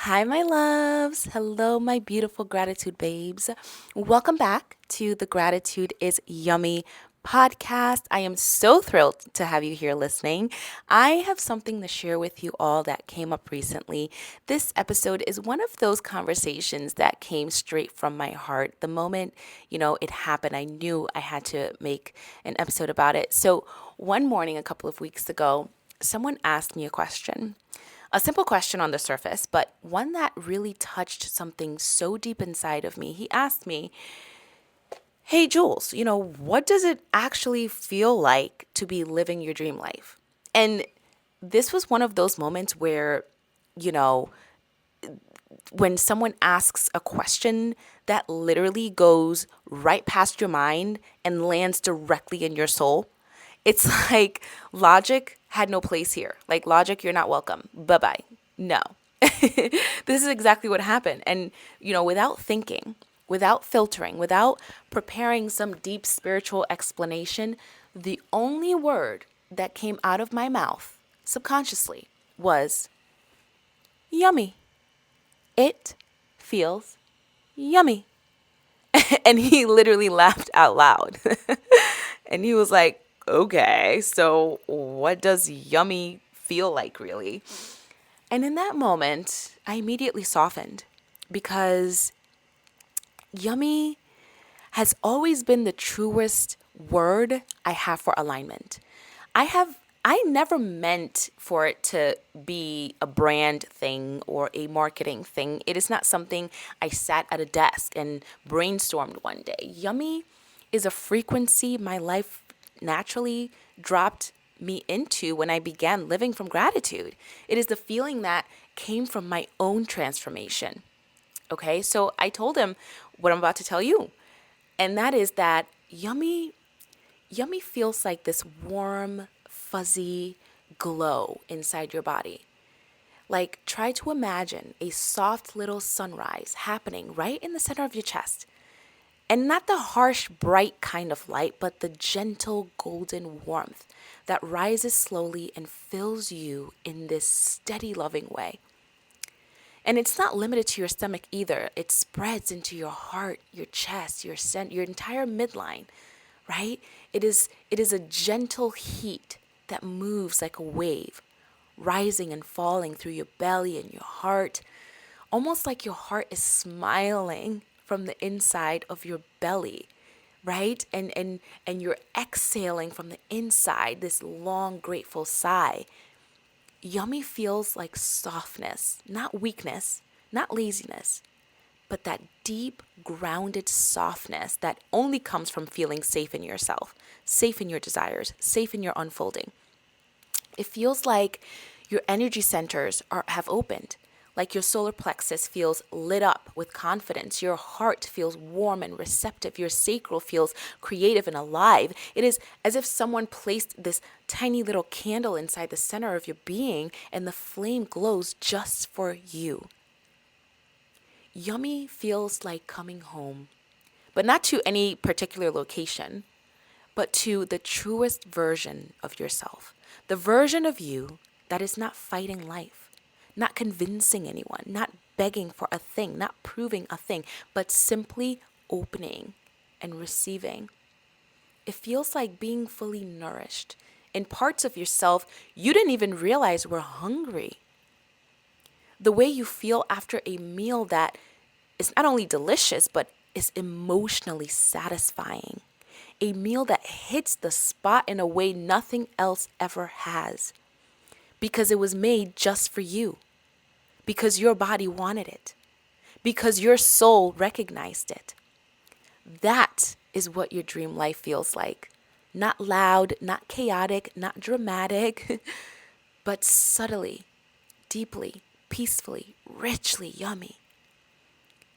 Hi, my loves. Hello, my beautiful gratitude babes. Welcome back to the Gratitude is Yummy podcast. I am so thrilled to have you here listening. I have something to share with you all that came up recently. This episode is one of those conversations that came straight from my heart. The moment, it happened, I knew I had to make an episode about it. So, one morning a couple of weeks ago, someone asked me a question. A simple question on the surface, but one that really touched something so deep inside of me. He asked me, "Hey, Jules, what does it actually feel like to be living your dream life?" And this was one of those moments where, you know, when someone asks a question that literally goes right past your mind and lands directly in your soul, it's like logic had no place here. Like, logic, you're not welcome. Bye bye. No. This is exactly what happened. And, without thinking, without filtering, without preparing some deep spiritual explanation, the only word that came out of my mouth subconsciously was yummy. It feels yummy. And he literally laughed out loud. And he was like, "Okay, so what does yummy feel like, really?" And in that moment, I immediately softened because yummy has always been the truest word I have for alignment. I never meant for it to be a brand thing or a marketing thing. It is not something I sat at a desk and brainstormed one day. Yummy is a frequency my life naturally dropped me into when I began living from gratitude. It is the feeling that came from my own transformation. Okay, so I told him what I'm about to tell you. And that is that yummy feels like this warm, fuzzy glow inside your body. Like, try to imagine a soft little sunrise happening right in the center of your chest. And not the harsh, bright kind of light, but the gentle, golden warmth that rises slowly and fills you in this steady, loving way. And it's not limited to your stomach either. It spreads into your heart, your chest, your entire midline, right? It is a gentle heat that moves like a wave, rising and falling through your belly and your heart, almost like your heart is smiling from the inside of your belly, right? And you're exhaling from the inside this long grateful sigh. Yummy feels like softness, not weakness, not laziness, but that deep, grounded softness that only comes from feeling safe in yourself, safe in your desires, safe in your unfolding. It feels like your energy centers have opened, like your solar plexus feels lit up with confidence. Your heart feels warm and receptive. Your sacral feels creative and alive. It is as if someone placed this tiny little candle inside the center of your being and the flame glows just for you. Yummy feels like coming home, but not to any particular location, but to the truest version of yourself. The version of you that is not fighting life, not convincing anyone, not begging for a thing, not proving a thing, but simply opening and receiving. It feels like being fully nourished in parts of yourself you didn't even realize were hungry. The way you feel after a meal that is not only delicious, but is emotionally satisfying. A meal that hits the spot in a way nothing else ever has. Because it was made just for you. Because your body wanted it. Because your soul recognized it. That is what your dream life feels like. Not loud, not chaotic, not dramatic, but subtly, deeply, peacefully, richly yummy.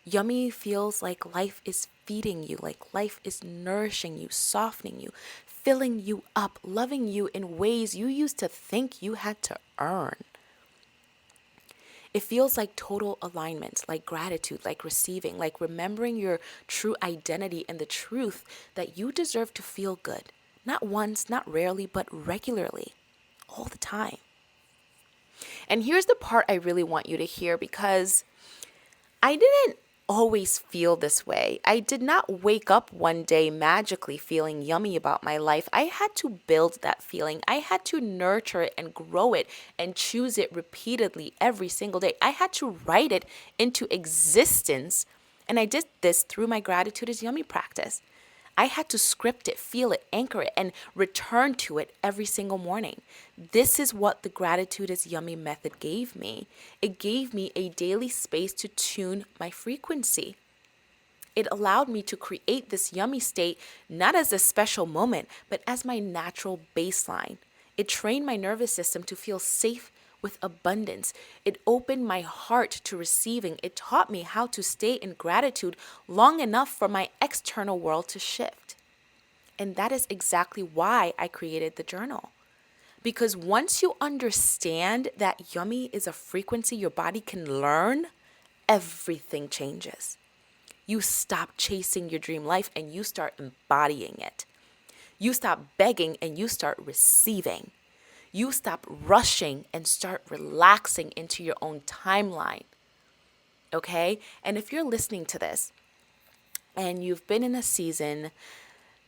Yummy feels like life is feeding you, like life is nourishing you, softening you, filling you up, loving you in ways you used to think you had to earn. It feels like total alignment, like gratitude, like receiving, like remembering your true identity and the truth that you deserve to feel good. Not once, not rarely, but regularly, all the time. And here's the part I really want you to hear, because I didn't always feel this way. I did not wake up one day magically feeling yummy about my life. I had to build that feeling. I had to nurture it and grow it and choose it repeatedly every single day. I had to write it into existence. And I did this through my gratitude is yummy practice. I had to script it, feel it, anchor it, and return to it every single morning. This is what the gratitude is yummy method gave me. It gave me a daily space to tune my frequency. It allowed me to create this yummy state not as a special moment, but as my natural baseline. It trained my nervous system to feel safe with abundance. It opened my heart to receiving. It taught me how to stay in gratitude long enough for my external world to shift. And that is exactly why I created the journal. Because once you understand that yummy is a frequency your body can learn, everything changes. You stop chasing your dream life and you start embodying it. You stop begging and you start receiving. You stop rushing and start relaxing into your own timeline. Okay? And if you're listening to this and you've been in a season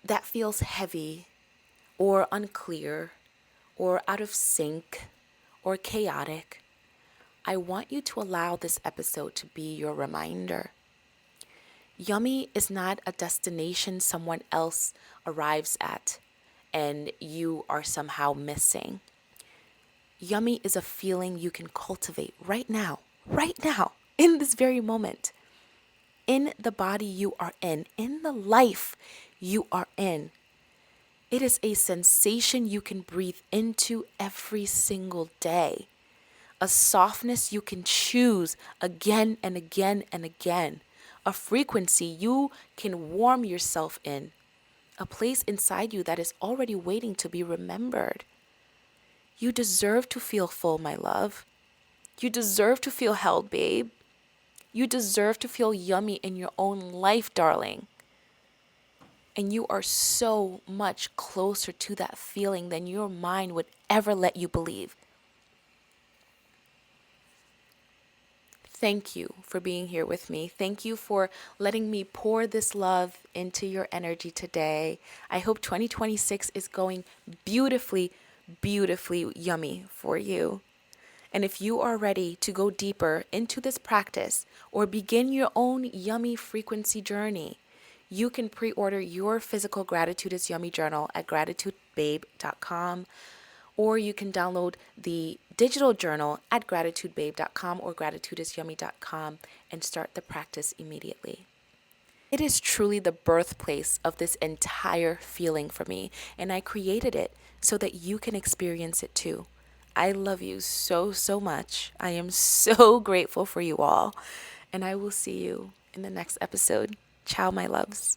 that feels heavy or unclear or out of sync or chaotic, I want you to allow this episode to be your reminder. Yummy is not a destination someone else arrives at and you are somehow missing. Yummy is a feeling you can cultivate right now, in this very moment, in the body you are in the life you are in. It is a sensation you can breathe into every single day, a softness you can choose again and again and again, a frequency you can warm yourself in, a place inside you that is already waiting to be remembered. You deserve to feel full, my love. You deserve to feel held, babe. You deserve to feel yummy in your own life, darling. And you are so much closer to that feeling than your mind would ever let you believe. Thank you for being here with me. Thank you for letting me pour this love into your energy today. I hope 2026 is going beautifully, beautifully yummy for you. And if you are ready to go deeper into this practice or begin your own yummy frequency journey, you can pre-order your physical Gratitude is Yummy journal at gratitudebabe.com, or you can download the digital journal at gratitudebabe.com or gratitudeisyummy.com and start the practice immediately. It is truly the birthplace of this entire feeling for me, and I created it so that you can experience it too. I love you so, so much. I am so grateful for you all, and I will see you in the next episode. Ciao, my loves.